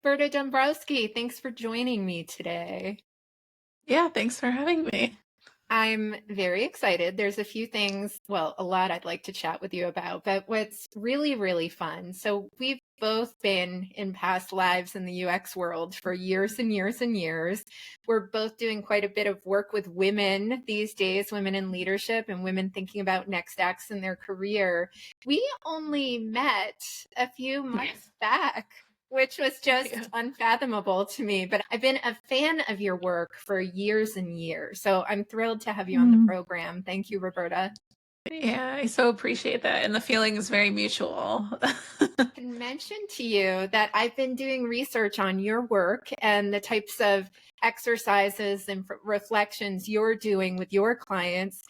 Roberta Dombrowski, thanks for joining me today. Yeah, thanks for having me. I'm very excited. There's a few things, well, a lot I'd like to chat with you about, but what's really, really fun. So, we've both been in past lives in the UX world for years and years and years. We're both doing quite a bit of work with women these days, women in leadership and women thinking about next acts in their career. We only met a few months back, which was Yeah. just unfathomable to me. But I've been a fan of your work for years and years. So I'm thrilled to have you on the Mm. program. Thank you, Roberta. Yeah, I so appreciate that. And the feeling is very mutual. I can mention to you that I've been doing research on your work and the types of exercises and reflections you're doing with your clients.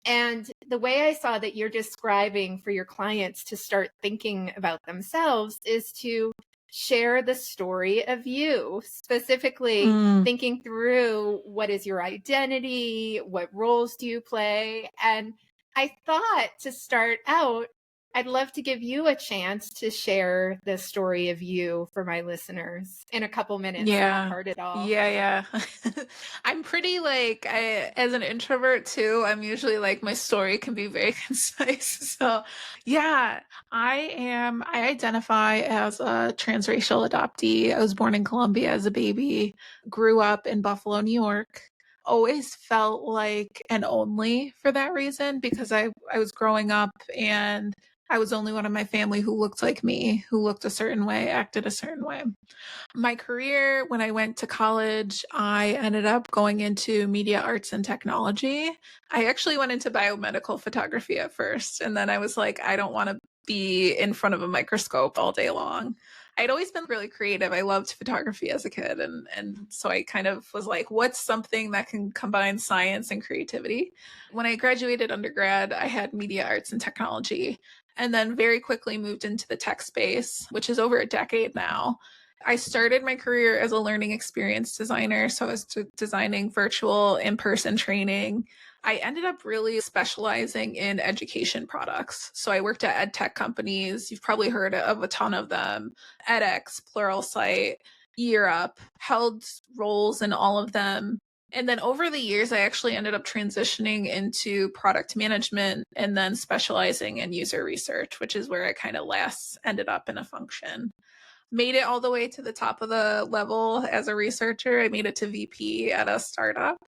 And the way I saw that you're describing for your clients to start thinking about themselves is to share the story of you, specifically Mm. thinking through what is your identity, what roles do you play. And I thought to start out, I'd love to give you a chance to share the story of you for my listeners in a couple minutes, not Yeah. hard at all. Yeah. I'm pretty as an introvert too, I'm usually like my story can be very concise. So, yeah, I identify as a transracial adoptee. I was born in Colombia as a baby, grew up in Buffalo, New York. Always felt like an only for that reason because I was growing up and I was the only one in my family who looked like me, who looked a certain way, acted a certain way. My career, when I went to college, I ended up going into media arts and technology. I actually went into biomedical photography at first, and then I was like, I don't want to be in front of a microscope all day long. I'd always been really creative. I loved photography as a kid, and so I kind of was like, what's something that can combine science and creativity? When I graduated undergrad, I had media arts and technology, and then very quickly moved into the tech space, which is over a decade now. I started my career as a learning experience designer. So I was designing virtual in-person training. I ended up really specializing in education products. So I worked at ed tech companies. You've probably heard of a ton of them. edX, Pluralsight, Year Up, held roles in all of them. And then over the years, I actually ended up transitioning into product management and then specializing in user research, which is where I kind of last ended up in a function. Made it all the way to the top of the level as a researcher. I made it to VP at a startup.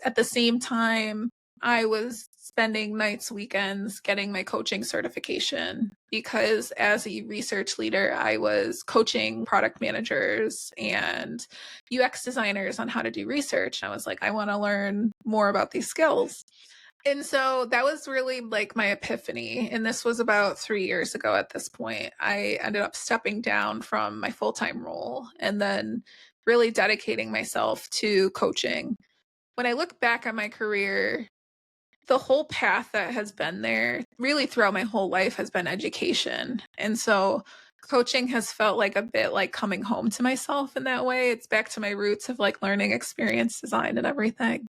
At the same time, I was spending nights, weekends getting my coaching certification because as a research leader, I was coaching product managers and UX designers on how to do research. I was like, I want to learn more about these skills. And so that was really like my epiphany. And this was about 3 years ago at this point. I ended up stepping down from my full time role and then really dedicating myself to coaching. When I look back on my career, the whole path that has been there really throughout my whole life has been education. And so coaching has felt like a bit like coming home to myself in that way. It's back to my roots of like learning experience design and everything.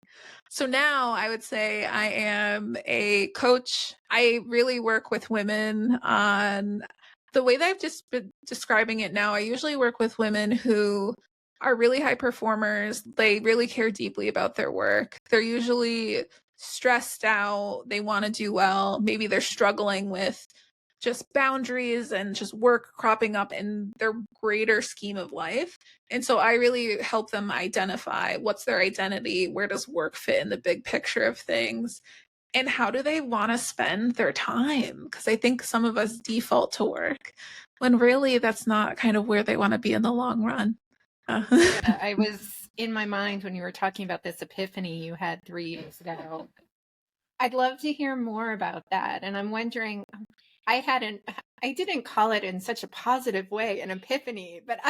So now I would say I am a coach. I really work with women on the way that I've just been describing it now. I usually work with women who are really high performers. They really care deeply about their work. They're usually stressed out. They want to do well. Maybe they're struggling with just boundaries and just work cropping up in their greater scheme of life. And so I really help them identify what's their identity, where does work fit in the big picture of things, and how do they want to spend their time? Because I think some of us default to work when really that's not kind of where they want to be in the long run. Yeah, I was in my mind when you were talking about this epiphany you had 3 years ago. I'd love to hear more about that. And I'm wondering, I didn't call it in such a positive way, an epiphany, but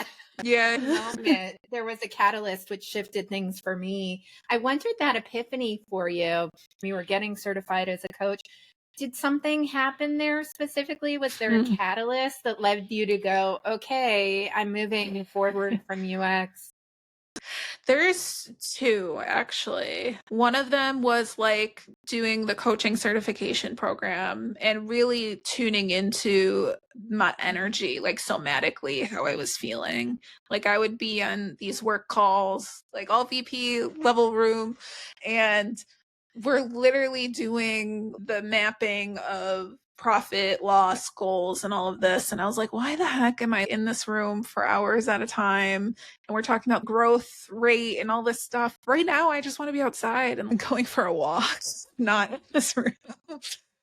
Yeah. a moment, there was a catalyst which shifted things for me. I wondered that epiphany for you. You were getting certified as a coach. Did something happen there specifically? Was there a catalyst that led you to go, okay, I'm moving forward from UX? There's two, actually. One of them was like doing the coaching certification program and really tuning into my energy, like somatically, how I was feeling. Like I would be on these work calls, like all VP level room, and we're literally doing the mapping of profit, loss, goals, and all of this. And I was like, why the heck am I in this room for hours at a time? And we're talking about growth rate and all this stuff. Right now, I just want to be outside and going for a walk, not in this room.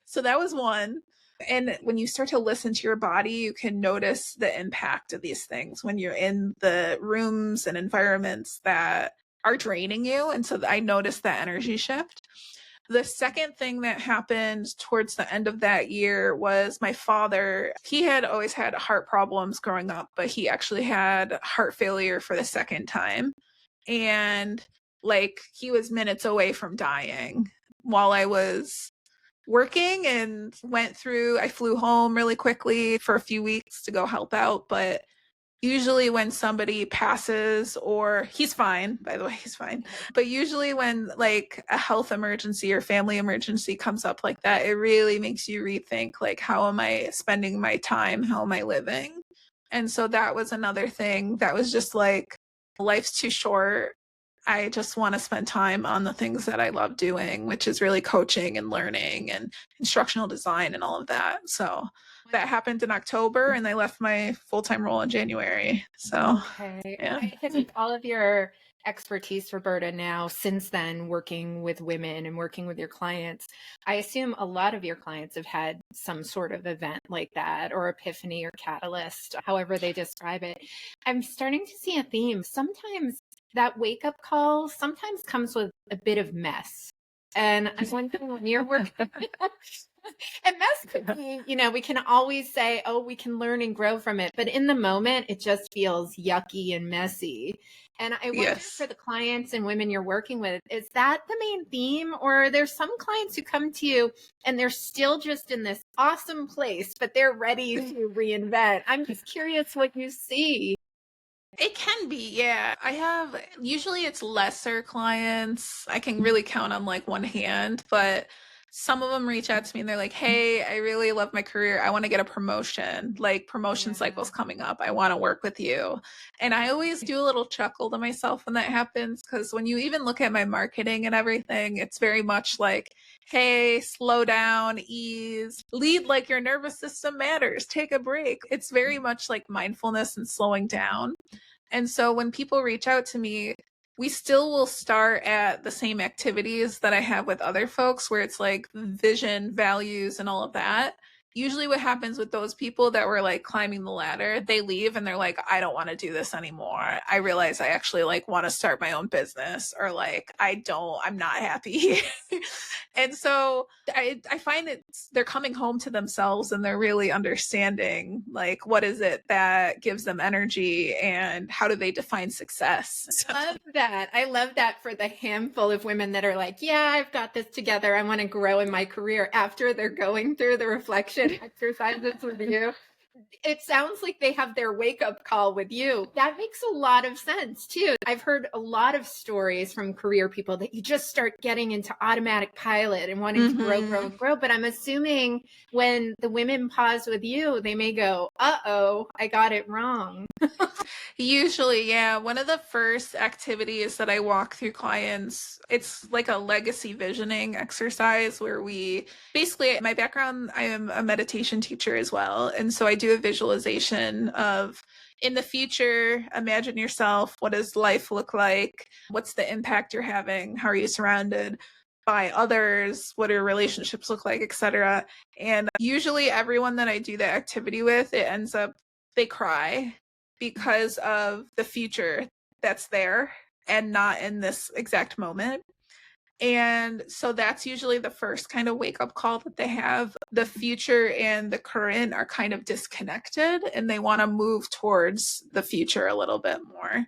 So that was one. And when you start to listen to your body, you can notice the impact of these things when you're in the rooms and environments that are draining you. And so I noticed that energy shift. The second thing that happened towards the end of that year was my father. He had always had heart problems growing up, but he actually had heart failure for the second time. And like he was minutes away from dying while I was working and I flew home really quickly for a few weeks to go help out. But usually when somebody passes, or he's fine, by the way, he's fine. But usually when like a health emergency or family emergency comes up like that, it really makes you rethink like, how am I spending my time? How am I living? And so that was another thing that was just like, life's too short. I just want to spend time on the things that I love doing, which is really coaching and learning and instructional design and all of that. So that happened in October, and I left my full-time role in January. So, Okay. yeah. I think all of your expertise, Roberta, now since then, working with women and working with your clients, I assume a lot of your clients have had some sort of event like that, or epiphany or catalyst, however they describe it. I'm starting to see a theme. Sometimes that wake up call sometimes comes with a bit of mess. And I'm wondering when you're working, and mess could be, we can always say, oh, we can learn and grow from it. But in the moment, it just feels yucky and messy. And I wonder for Yes. the clients and women you're working with, is that the main theme? Or are there some clients who come to you and they're still just in this awesome place, but they're ready to reinvent? I'm just curious what you see. It can be, yeah. Usually it's lesser clients. I can really count on like one hand, but some of them reach out to me and they're like, hey, I really love my career. I want to get a promotion, like promotion cycle's coming up. I want to work with you. And I always do a little chuckle to myself when that happens, because when you even look at my marketing and everything, it's very much like, hey, slow down, ease, lead like your nervous system matters, take a break. It's very much like mindfulness and slowing down. And so when people reach out to me, we still will start at the same activities that I have with other folks, where it's like vision, values, and all of that. Usually what happens with those people that were like climbing the ladder, they leave and they're like, I don't want to do this anymore. I realize I actually like want to start my own business, or like, I'm not happy here. And so I find they're coming home to themselves and they're really understanding like, what is it that gives them energy and how do they define success? So. Love that. I love that for the handful of women that are like, yeah, I've got this together. I want to grow in my career after they're going through the reflection exercises with you. It sounds like they have their wake up call with you. That makes a lot of sense too. I've heard a lot of stories from career people that you just start getting into automatic pilot and wanting to grow, grow, and grow. But I'm assuming when the women pause with you, they may go, uh-oh, I got it wrong. Usually, yeah. One of the first activities that I walk through clients, it's like a legacy visioning exercise where basically, my background, I am a meditation teacher as well. And so I do a visualization of, in the future, imagine yourself. What does life look like? What's the impact you're having? How are you surrounded by others? What do your relationships look like, etc.? And usually everyone that I do that activity with, it ends up, they cry because of the future that's there and not in this exact moment. And so that's usually the first kind of wake up call that they have. The future and the current are kind of disconnected, and they want to move towards the future a little bit more.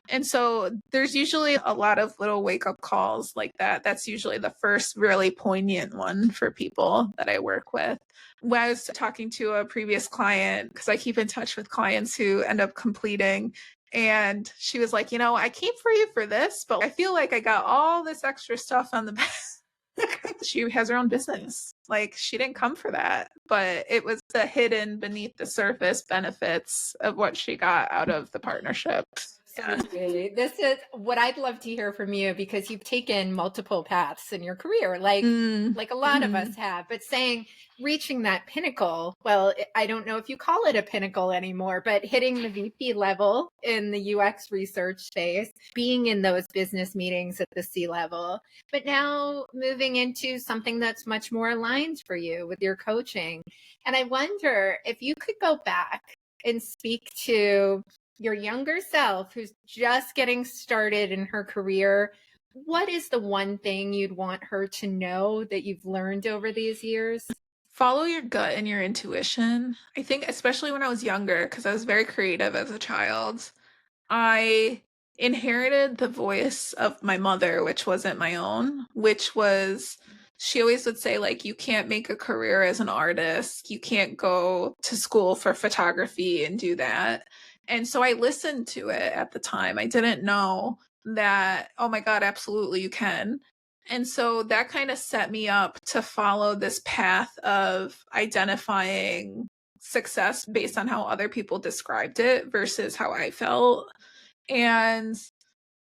And so there's usually a lot of little wake up calls like that. That's usually the first really poignant one for people that I work with. When I was talking to a previous client, because I keep in touch with clients who end up completing And she was like, I came for you for this, but I feel like I got all this extra stuff on the back. She has her own business. Like, she didn't come for that, but it was the hidden beneath the surface benefits of what she got out of the partnership. Absolutely. This is what I'd love to hear from you, because you've taken multiple paths in your career, like a lot of us have, but saying reaching that pinnacle, well, I don't know if you call it a pinnacle anymore, but hitting the VP level in the UX research space, being in those business meetings at the C level, but now moving into something that's much more aligned for you with your coaching. And I wonder if you could go back and speak to your younger self who's just getting started in her career, what is the one thing you'd want her to know that you've learned over these years? Follow your gut and your intuition. I think, especially when I was younger, because I was very creative as a child, I inherited the voice of my mother, which wasn't my own, which was, she always would say, like, you can't make a career as an artist. You can't go to school for photography and do that. And so I listened to it at the time. I didn't know that, oh my God, absolutely you can. And so that kind of set me up to follow this path of identifying success based on how other people described it versus how I felt. And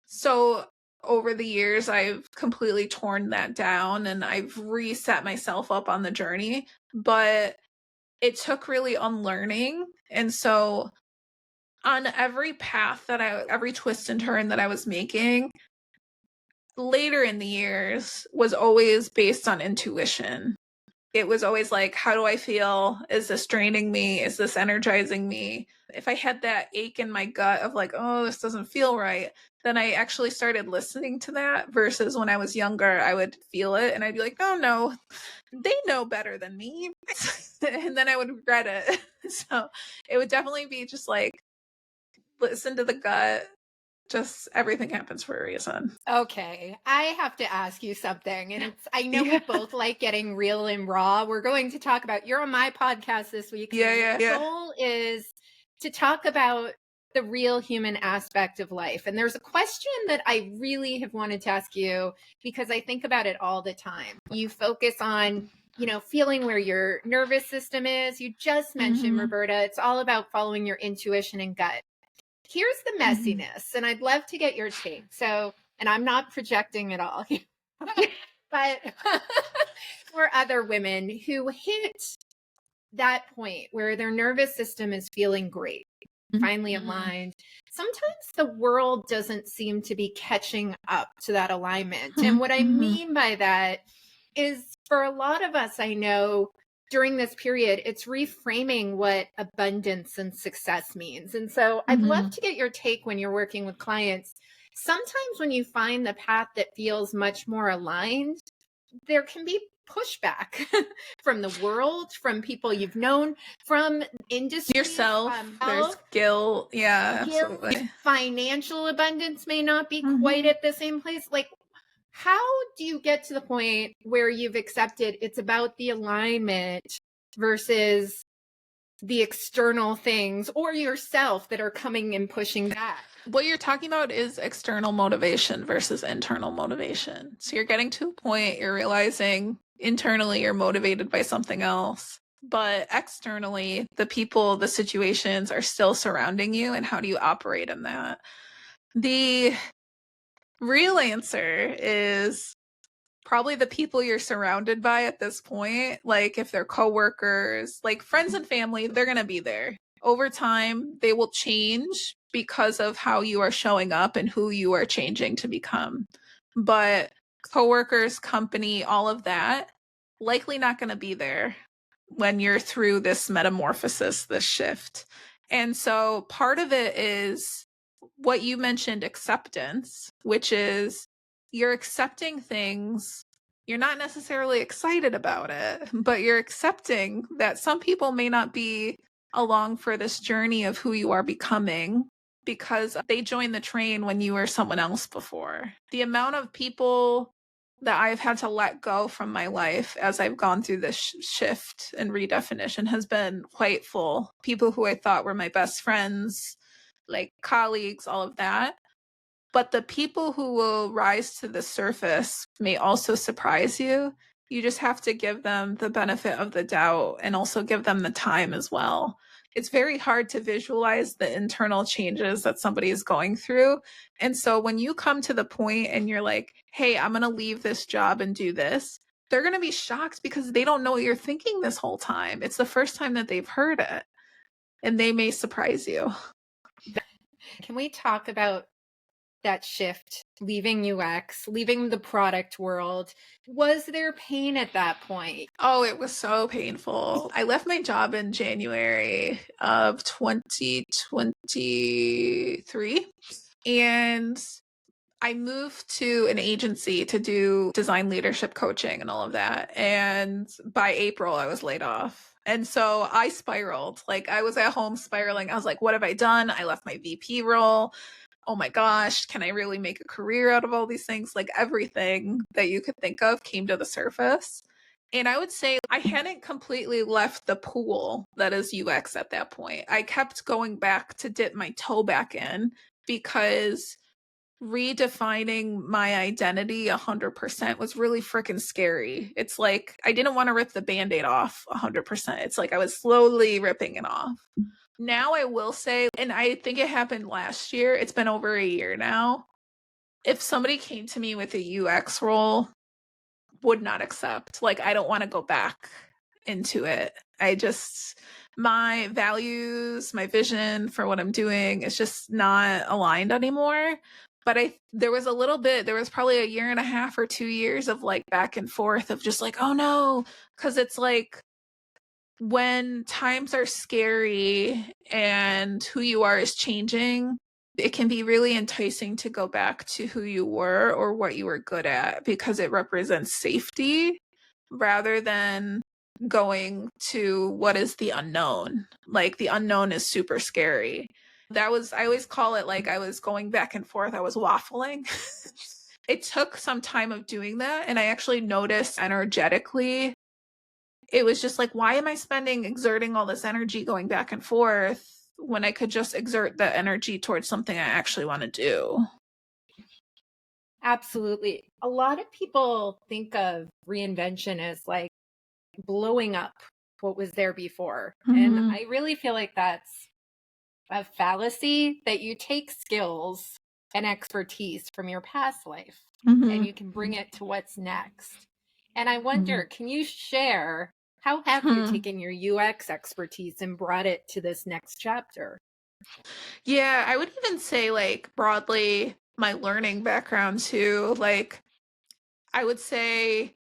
so over the years, I've completely torn that down and I've reset myself up on the journey, but it took really unlearning. And so on every path every twist and turn that I was making later in the years was always based on intuition. It was always like, how do I feel? Is this draining me? Is this energizing me? If I had that ache in my gut of like, oh, this doesn't feel right, then I actually started listening to that versus when I was younger, I would feel it and I'd be like, oh no, they know better than me. And then I would regret it. So it would definitely be just like, listen to the gut. Just everything happens for a reason. Okay, I have to ask you something. And I know we Yeah. both like getting real and raw. We're going to talk about, you're on my podcast this week. So Yeah. the goal is to talk about the real human aspect of life. And there's a question that I really have wanted to ask you because I think about it all the time. You focus on, feeling where your nervous system is. You just mentioned, Roberta, it's all about following your intuition and gut. Here's the messiness, and I'd love to get your take. So, and I'm not projecting at all, but for other women who hit that point where their nervous system is feeling great, finally aligned, sometimes the world doesn't seem to be catching up to that alignment. And what I mean by that is, for a lot of us, I know during this period, it's reframing what abundance and success means. And so I'd love to get your take when you're working with clients. Sometimes when you find the path that feels much more aligned, there can be pushback from the world, from people you've known, from industry, yourself. There's guilt. Yeah, absolutely. Financial abundance may not be quite at the same place. Like, how do you get to the point where you've accepted it's about the alignment versus the external things or yourself that are coming and pushing back? What you're talking about is external motivation versus internal motivation. So you're getting to a point, you're realizing internally you're motivated by something else, but externally, the people, the situations are still surrounding you. And how do you operate in that? The real answer is probably the people you're surrounded by at this point. Like if they're coworkers, like friends and family, they're going to be there. Over time, they will change because of how you are showing up and who you are changing to become. But coworkers, company, all of that, likely not going to be there when you're through this metamorphosis, this shift. And so part of it is what you mentioned, acceptance, which is you're accepting things. You're not necessarily excited about it, but you're accepting that some people may not be along for this journey of who you are becoming because they joined the train when you were someone else before. The amount of people that I've had to let go from my life as I've gone through this shift and redefinition has been quite full. People who I thought were my best friends, like colleagues, all of that. But the people who will rise to the surface may also surprise you. You just have to give them the benefit of the doubt and also give them the time as well. It's very hard to visualize the internal changes that somebody is going through. And so when you come to the point and you're like, hey, I'm going to leave this job and do this, they're going to be shocked because they don't know what you're thinking this whole time. It's the first time that they've heard it, and they may surprise you. Can we talk about that shift, leaving UX, leaving the product world? Was there pain at that point? Oh, it was so painful. I left my job in January of 2023, and I moved to an agency to do design leadership coaching and all of that. And by April, I was laid off. And so I spiraled. Like, I was at home spiraling. I was like, what have I done? I left my VP role. Oh my gosh, can I really make a career out of all these things? Like, everything that you could think of came to the surface. And I would say I hadn't completely left the pool that is UX at that point. I kept going back to dip my toe back in because redefining my identity 100% was really freaking scary. It's like I didn't want to rip the band-aid off 100%. It's like I was slowly ripping it off. Now I will say, and I think it happened last year, it's been over a year now. If somebody came to me with a UX role, would not accept. Like, I don't want to go back into it. My values, my vision for what I'm doing is just not aligned anymore. But there was probably a year and a half or 2 years of like back and forth of just like, oh no, because it's like when times are scary and who you are is changing, it can be really enticing to go back to who you were or what you were good at because it represents safety rather than going to what is the unknown. Like, the unknown is super scary. I always call it like I was going back and forth. I was waffling. It took some time of doing that. And I actually noticed energetically, it was just like, why am I exerting all this energy going back and forth when I could just exert the energy towards something I actually want to do? Absolutely. A lot of people think of reinvention as like blowing up what was there before. And I really feel like that's a fallacy, that you take skills and expertise from your past life and you can bring it to what's next. And I wonder, can you share, how have you taken your UX expertise and brought it to this next chapter? Yeah, I would even say, like, broadly, my learning background too. Like, I would say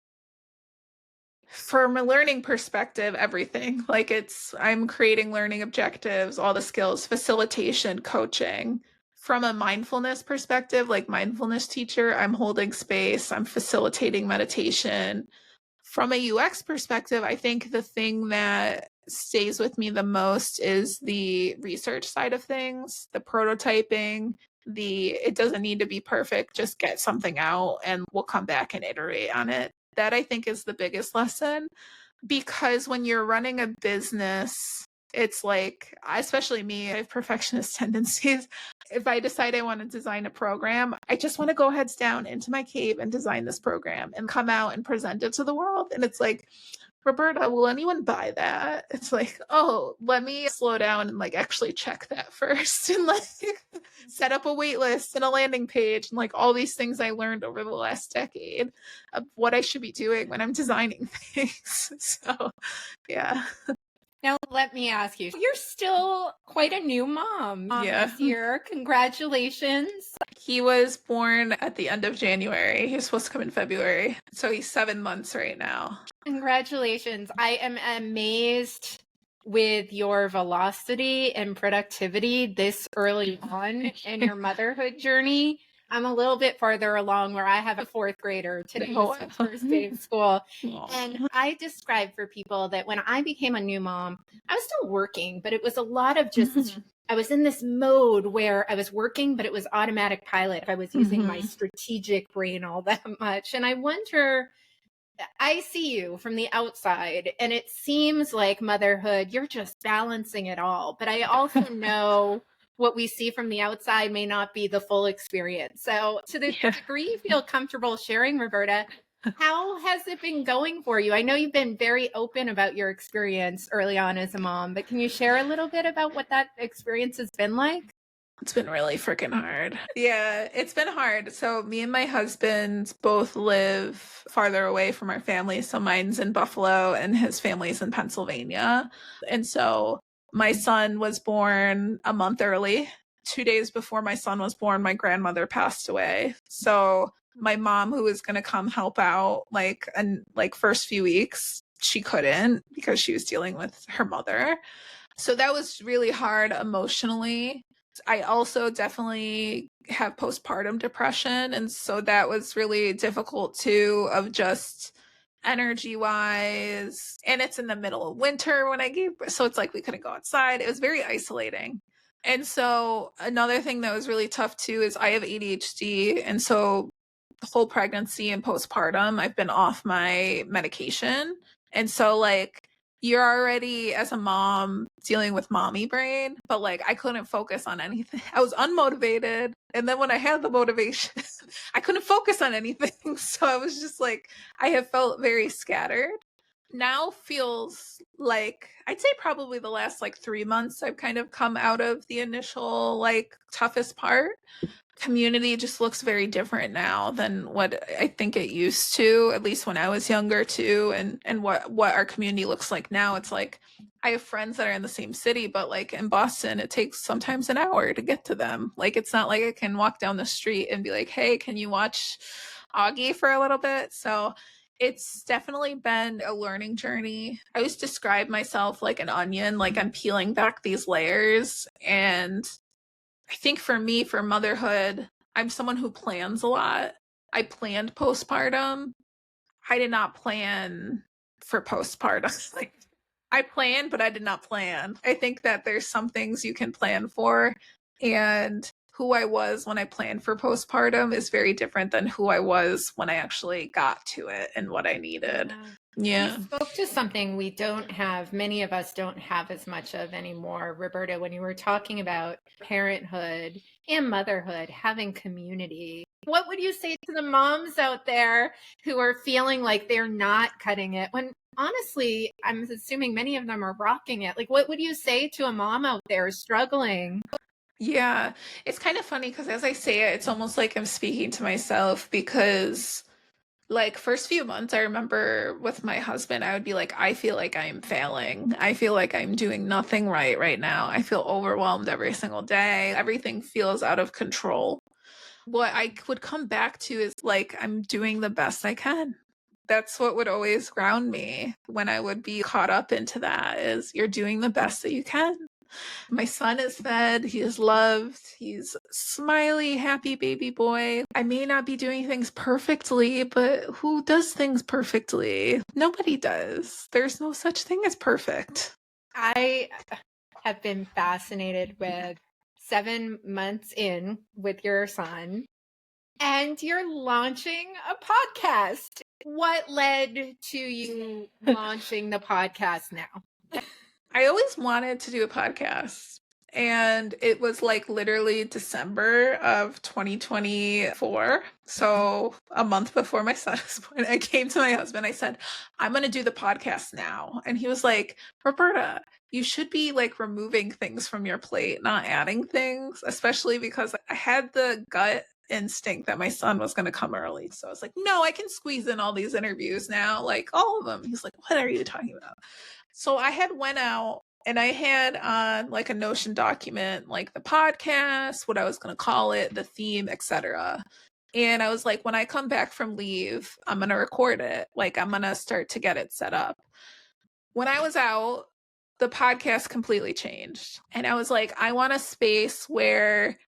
from a learning perspective, everything. Like, I'm creating learning objectives, all the skills, facilitation, coaching. From a mindfulness perspective, like mindfulness teacher, I'm holding space, I'm facilitating meditation. From a UX perspective, I think the thing that stays with me the most is the research side of things, the prototyping, it doesn't need to be perfect, just get something out and we'll come back and iterate on it. That, I think, is the biggest lesson, because when you're running a business, it's like, especially me, I have perfectionist tendencies. If I decide I want to design a program, I just want to go heads down into my cave and design this program and come out and present it to the world. And it's like, Roberta, will anyone buy that? It's like, oh, let me slow down and like actually check that first and like set up a wait list and a landing page and like all these things I learned over the last decade of what I should be doing when I'm designing things. So, yeah. Now, let me ask you, you're still quite a new mom this year. Congratulations. He was born at the end of January. He was supposed to come in February. So he's 7 months right now. Congratulations. I am amazed with your velocity and productivity this early on in your motherhood journey. I'm a little bit farther along, where I have a 4th grader. Today's his first day of school. And I describe for people that when I became a new mom, I was still working, but it was a lot of just, I was in this mode where I was working, but it was automatic pilot. I was using my strategic brain all that much. And I wonder, I see you from the outside and it seems like motherhood, you're just balancing it all. But I also know what we see from the outside may not be the full experience. So to the Yeah. degree you feel comfortable sharing, Roberta, how has it been going for you? I know you've been very open about your experience early on as a mom, but can you share a little bit about what that experience has been like? It's been really freaking hard. Yeah, it's been hard. So me and my husband both live farther away from our family. So mine's in Buffalo and his family's in Pennsylvania. And so my son was born a month early. 2 days before my son was born, my grandmother passed away. So my mom, who was going to come help out like first few weeks, she couldn't because she was dealing with her mother. So that was really hard emotionally. I also definitely have postpartum depression. And so that was really difficult too, of just energy wise. And it's in the middle of winter when I gave, so it's like we couldn't go outside. It was very isolating. And so another thing that was really tough too is I have ADHD. And so the whole pregnancy and postpartum, I've been off my medication. And so, like, you're already as a mom dealing with mommy brain, but like, I couldn't focus on anything. I was unmotivated. And then when I had the motivation, I couldn't focus on anything. So I was just like, I have felt very scattered. Now feels like I'd say probably the last like 3 months I've kind of come out of the initial like toughest part. Community just looks very different now than what I think it used to, at least when I was younger too, and what our community looks like now. It's like I have friends that are in the same city, but like in Boston, it takes sometimes an hour to get to them. Like it's not like I can walk down the street and be like, "Hey, can you watch Augie for a little bit?" So it's definitely been a learning journey. I always describe myself like an onion, like I'm peeling back these layers. And I think for me, for motherhood, I'm someone who plans a lot. I planned postpartum. I did not plan for postpartum. Like I planned, but I did not plan. I think that there's some things you can plan for, and who I was when I planned for postpartum is very different than who I was when I actually got to it and what I needed. Yeah. You spoke to something we don't have, many of us don't have as much of anymore, Roberta, when you were talking about parenthood and motherhood, having community. What would you say to the moms out there who are feeling like they're not cutting it when honestly, I'm assuming many of them are rocking it? Like, what would you say to a mom out there struggling? Yeah. It's kind of funny because as I say it, it's almost like I'm speaking to myself because like first few months I remember with my husband I would be like, I feel like I'm failing. I feel like I'm doing nothing right now. I feel overwhelmed every single day. Everything feels out of control. What I would come back to is like, I'm doing the best I can. That's what would always ground me when I would be caught up into that, is you're doing the best that you can. My son is fed, he is loved, he's a smiley, happy baby boy. I may not be doing things perfectly, but who does things perfectly? Nobody does. There's no such thing as perfect. I have been fascinated with 7 months in with your son, and you're launching a podcast. What led to you launching the podcast now? I always wanted to do a podcast. And it was like literally December of 2024. So a month before my son was born, I came to my husband. I said, I'm going to do the podcast now. And he was like, Roberta, you should be like removing things from your plate, not adding things, especially because I had the gut instinct that my son was going to come early. So I was like, no, I can squeeze in all these interviews now, like all of them. He's like, what are you talking about? So I had went out and I had on like a Notion document, like the podcast, what I was going to call it, the theme, etc. And I was like, when I come back from leave, I'm going to record it. Like I'm going to start to get it set up. When I was out, the podcast completely changed. And I was like, I want a space where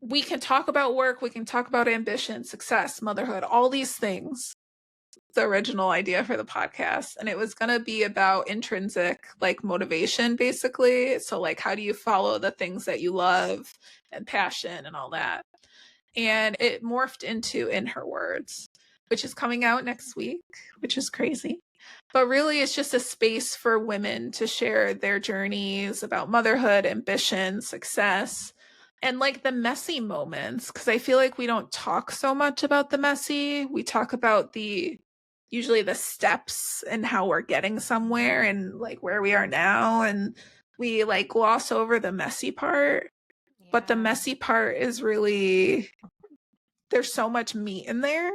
we can talk about work, we can talk about ambition, success, motherhood, all these things. The original idea for the podcast, and it was going to be about intrinsic like motivation basically. So like, how do you follow the things that you love and passion and all that? And it morphed into In Her Words, which is coming out next week, which is crazy. But really, it's just a space for women to share their journeys about motherhood, ambition, success, and like the messy moments. Because I feel like we don't talk so much about the messy. We talk about usually the steps and how we're getting somewhere and like where we are now. And we like gloss over the messy part. But the Yeah. messy part is really, there's so much meat in there.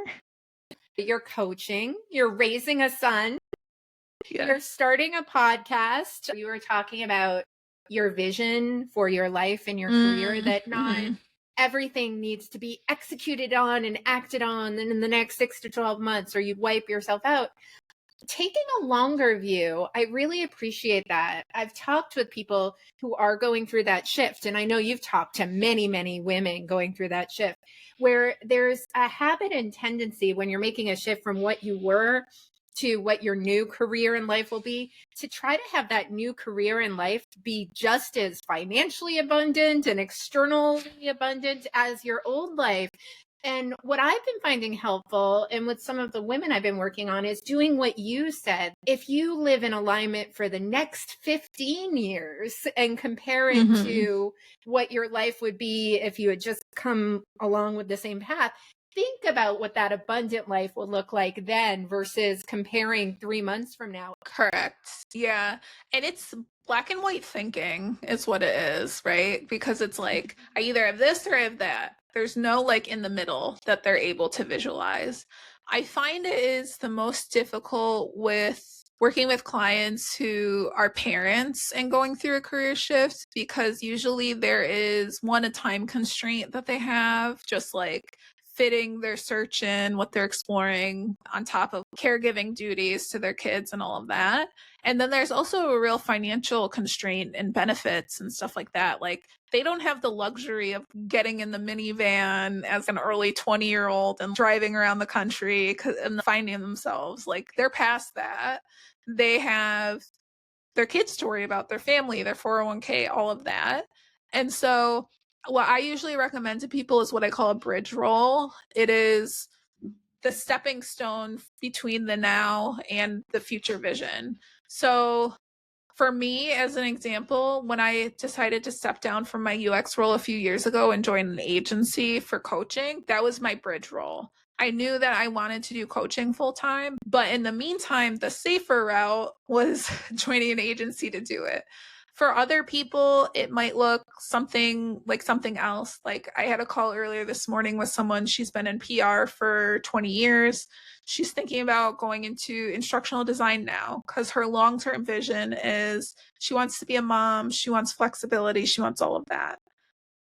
You're coaching, you're raising a son, you're Yes. starting a podcast. You were talking about your vision for your life and your career, that not Mm-hmm. everything needs to be executed on and acted on in the next 6 to 12 months, or you'd wipe yourself out. Taking a longer view, I really appreciate that. I've talked with people who are going through that shift, and I know you've talked to many, many women going through that shift, where there's a habit and tendency when you're making a shift from what you were to what your new career in life will be, to try to have that new career in life be just as financially abundant and externally abundant as your old life. And what I've been finding helpful, and with some of the women I've been working on, is doing what you said. If you live in alignment for the next 15 years and compare it Mm-hmm. to what your life would be if you had just come along with the same path, think about what that abundant life will look like then versus comparing 3 months from now. Correct. Yeah. And it's black and white thinking is what it is, right? Because it's like, I either have this or I have that. There's no like in the middle that they're able to visualize. I find it is the most difficult with working with clients who are parents and going through a career shift, because usually there is one, a time constraint that they have, just like fitting their search in, what they're exploring, on top of caregiving duties to their kids and all of that. And then there's also a real financial constraint and benefits and stuff like that. Like they don't have the luxury of getting in the minivan as an early 20-year-old and driving around the country and finding themselves. Like they're past that. They have their kids to worry about, their family, their 401k, all of that. And so what I usually recommend to people is what I call a bridge roll. It is the stepping stone between the now and the future vision. So for me, as an example, when I decided to step down from my UX role a few years ago and join an agency for coaching, that was my bridge role. I knew that I wanted to do coaching full time, but in the meantime, the safer route was joining an agency to do it. For other people, it might look something like something else. Like I had a call earlier this morning with someone, she's been in PR for 20 years. She's thinking about going into instructional design now because her long-term vision is she wants to be a mom, she wants flexibility, she wants all of that.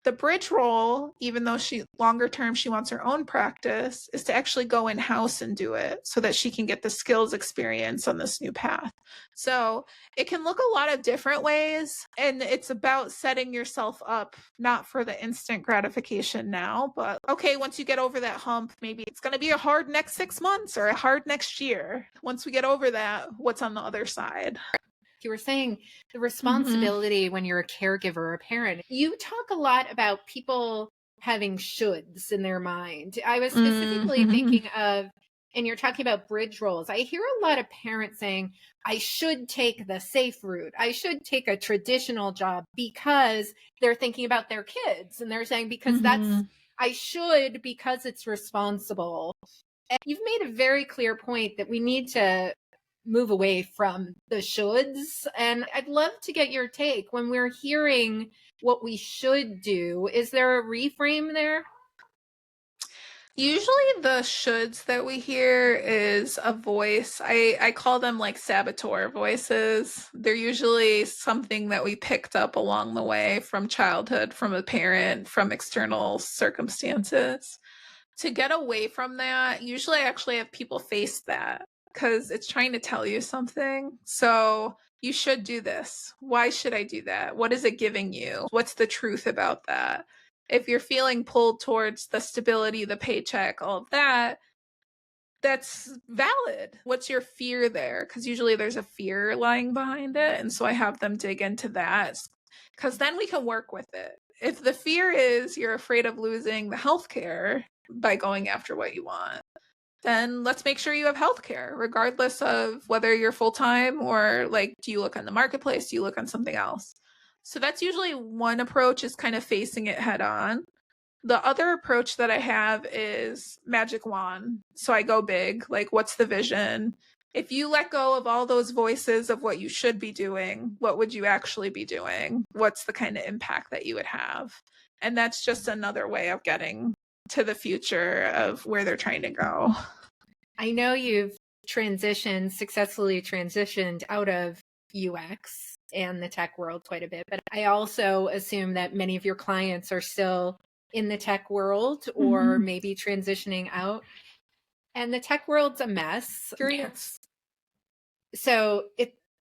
The bridge role, even though she longer term she wants her own practice, is to actually go in house and do it so that she can get the skills experience on this new path. So it can look a lot of different ways, and it's about setting yourself up not for the instant gratification now, but okay, once you get over that hump, maybe it's going to be a hard next 6 months or a hard next year. Once we get over that, what's on the other side? You were saying the Mm-hmm. responsibility when you're a caregiver or a parent. You talk a lot about people having shoulds in their mind. I was specifically Mm-hmm. thinking of, and you're talking about bridge roles. I hear a lot of parents saying, I should take the safe route. I should take a traditional job because they're thinking about their kids. And they're saying, because Mm-hmm. that's, I should because it's responsible. And you've made a very clear point that we need to move away from the shoulds. And I'd love to get your take when we're hearing what we should do. Is there a reframe there? Usually the shoulds that we hear is a voice. I call them like saboteur voices. They're usually something that we picked up along the way from childhood, from a parent, from external circumstances. To get away from that, usually I actually have people face that because it's trying to tell you something. So you should do this. Why should I do that? What is it giving you? What's the truth about that? If you're feeling pulled towards the stability, the paycheck, all of that, that's valid. What's your fear there? Because usually there's a fear lying behind it. And so I have them dig into that because then we can work with it. If the fear is you're afraid of losing the healthcare by going after what you want, then let's make sure you have healthcare, regardless of whether you're full-time or like, do you look on the marketplace? Do you look on something else? So that's usually one approach, is kind of facing it head on. The other approach that I have is magic wand. So I go big, like, what's the vision? If you let go of all those voices of what you should be doing, what would you actually be doing? What's the kind of impact that you would have? And that's just another way of getting to the future of where they're trying to go. I know you've successfully transitioned out of UX and the tech world quite a bit, but I also assume that many of your clients are still in the tech world or maybe transitioning out. And the tech world's a mess. Yes. So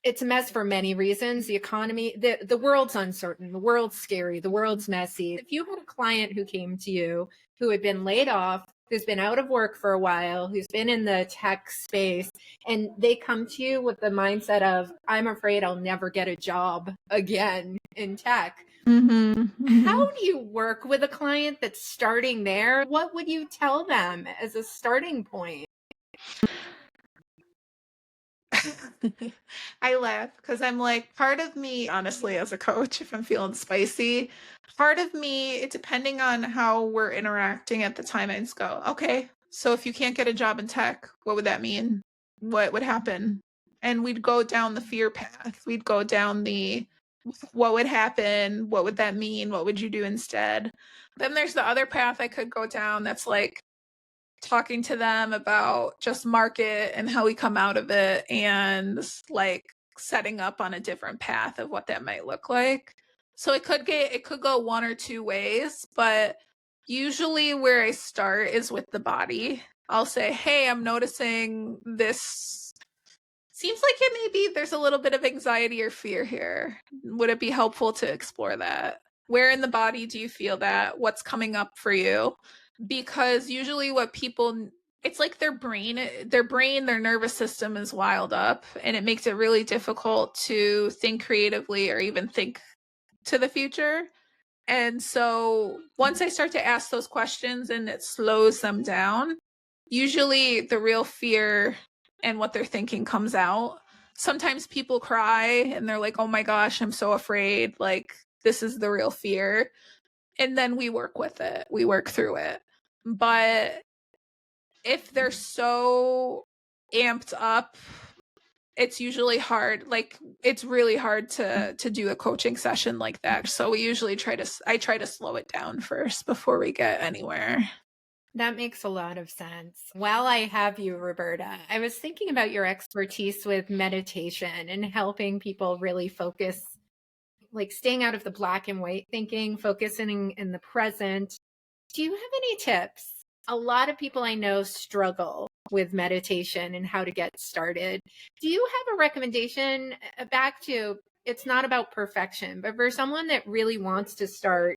it's a mess for many reasons. The economy, the world's uncertain, the world's scary, the world's messy. If you had a client who came to you who had been laid off, who's been out of work for a while, who's been in the tech space, and they come to you with the mindset of, I'm afraid I'll never get a job again in tech. How do you work with a client that's starting there? What would you tell them as a starting point? I laugh because I'm like, part of me, honestly, as a coach, if I'm feeling spicy, part of me, depending on how we're interacting at the time, I just go, okay, so if you can't get a job in tech, what would that mean? What would happen? And we'd go down the fear path. We'd go down the, what would happen? What would that mean? What would you do instead? Then there's the other path I could go down that's like, talking to them about just market and how we come out of it, and like setting up on a different path of what that might look like. So it could go one or two ways, but usually where I start is with the body. I'll say, hey, I'm noticing this seems like it maybe there's a little bit of anxiety or fear here. Would it be helpful to explore that? Where in the body do you feel that? What's coming up for you? Because usually what people, it's like their their nervous system is wild up, and it makes it really difficult to think creatively or even think to the future. And so once I start to ask those questions and it slows them down, usually the real fear and what they're thinking comes out. Sometimes people cry and they're like, oh my gosh, I'm so afraid. Like, this is the real fear. And then we work with it, we work through it. But if they're so amped up, it's usually hard. Like, it's really hard to do a coaching session like that. So we usually I try to slow it down first before we get anywhere. That makes a lot of sense. While I have you, Roberta, I was thinking about your expertise with meditation and helping people really focus, like staying out of the black and white thinking, focusing in the present. Do you have any tips? A lot of people I know struggle with meditation and how to get started. Do you have a recommendation back to, it's not about perfection, but for someone that really wants to start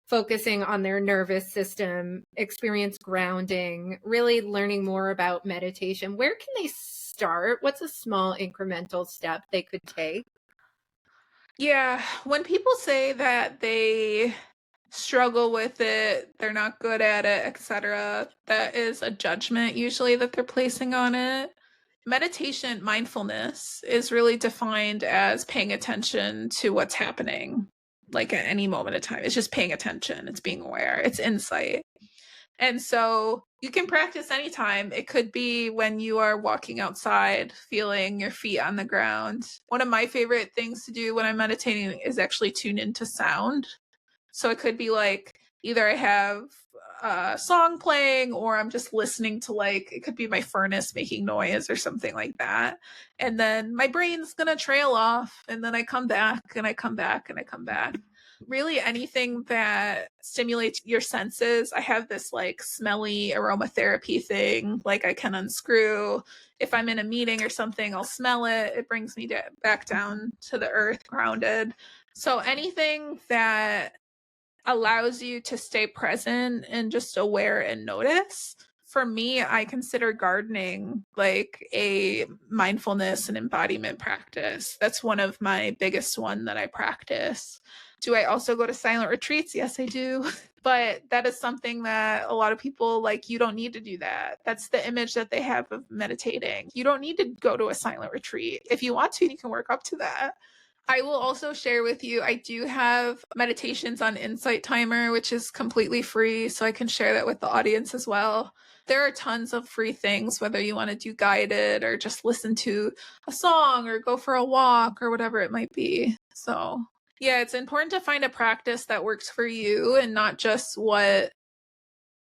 focusing on their nervous system, experience grounding, really learning more about meditation, where can they start? What's a small incremental step they could take? Yeah, when people say that they struggle with it, they're not good at it, etc., that is a judgment usually that they're placing on it. Meditation, mindfulness, is really defined as paying attention to what's happening, like at any moment of time. It's just paying attention, it's being aware, it's insight. And so you can practice anytime. It could be when you are walking outside, feeling your feet on the ground. One of my favorite things to do when I'm meditating is actually tune into sound. So it could be like either I have a song playing or I'm just listening to, like, it could be my furnace making noise or something like that. And then my brain's going to trail off, and then I come back and I come back and I come back. Really anything that stimulates your senses. I have this like smelly aromatherapy thing, like I can unscrew. If I'm in a meeting or something, I'll smell it. It brings me back down to the earth, grounded. So anything that allows you to stay present and just aware and notice. For me, I consider gardening like a mindfulness and embodiment practice. That's one of my biggest one that I practice. Do I also go to silent retreats? Yes, I do. But that is something that a lot of people like, you don't need to do that. That's the image that they have of meditating. You don't need to go to a silent retreat. If you want to, you can work up to that. I will also share with you, I do have meditations on Insight Timer, which is completely free. So I can share that with the audience as well. There are tons of free things, whether you want to do guided or just listen to a song or go for a walk or whatever it might be. So yeah, it's important to find a practice that works for you and not just what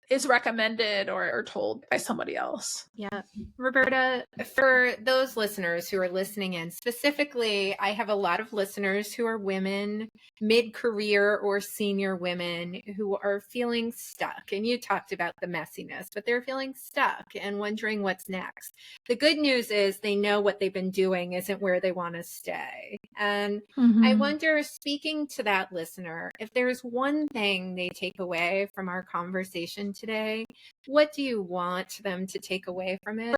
is recommended or told by somebody else. Yeah. Roberta, for those listeners who are listening in, specifically, I have a lot of listeners who are women, mid-career or senior women who are feeling stuck. And you talked about the messiness, but they're feeling stuck and wondering what's next. The good news is they know what they've been doing isn't where they want to stay. And I wonder, speaking to that listener, if there's one thing they take away from our conversation today, what do you want them to take away from it?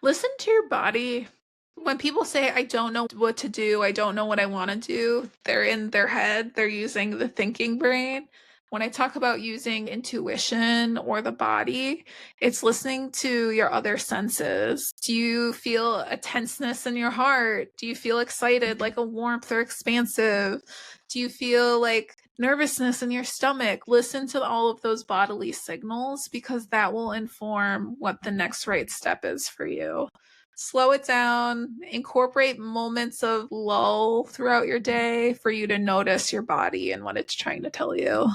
Listen to your body. When people say, I don't know what to do, I don't know what I want to do, they're in their head, they're using the thinking brain. When I talk about using intuition or the body, it's listening to your other senses. Do you feel a tenseness in your heart? Do you feel excited, like a warmth or expansive? Do you feel like nervousness in your stomach? Listen to all of those bodily signals, because that will inform what the next right step is for you. Slow it down, incorporate moments of lull throughout your day for you to notice your body and what it's trying to tell you.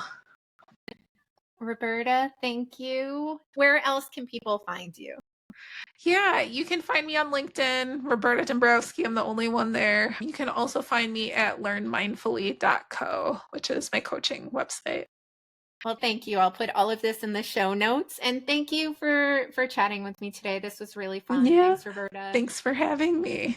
Roberta, thank you. Where else can people find you? Yeah, you can find me on LinkedIn, Roberta Dombrowski. I'm the only one there. You can also find me at learnmindfully.co, which is my coaching website. Well, thank you. I'll put all of this in the show notes. And thank you for chatting with me today. This was really fun. Yeah. Thanks, Roberta. Thanks for having me.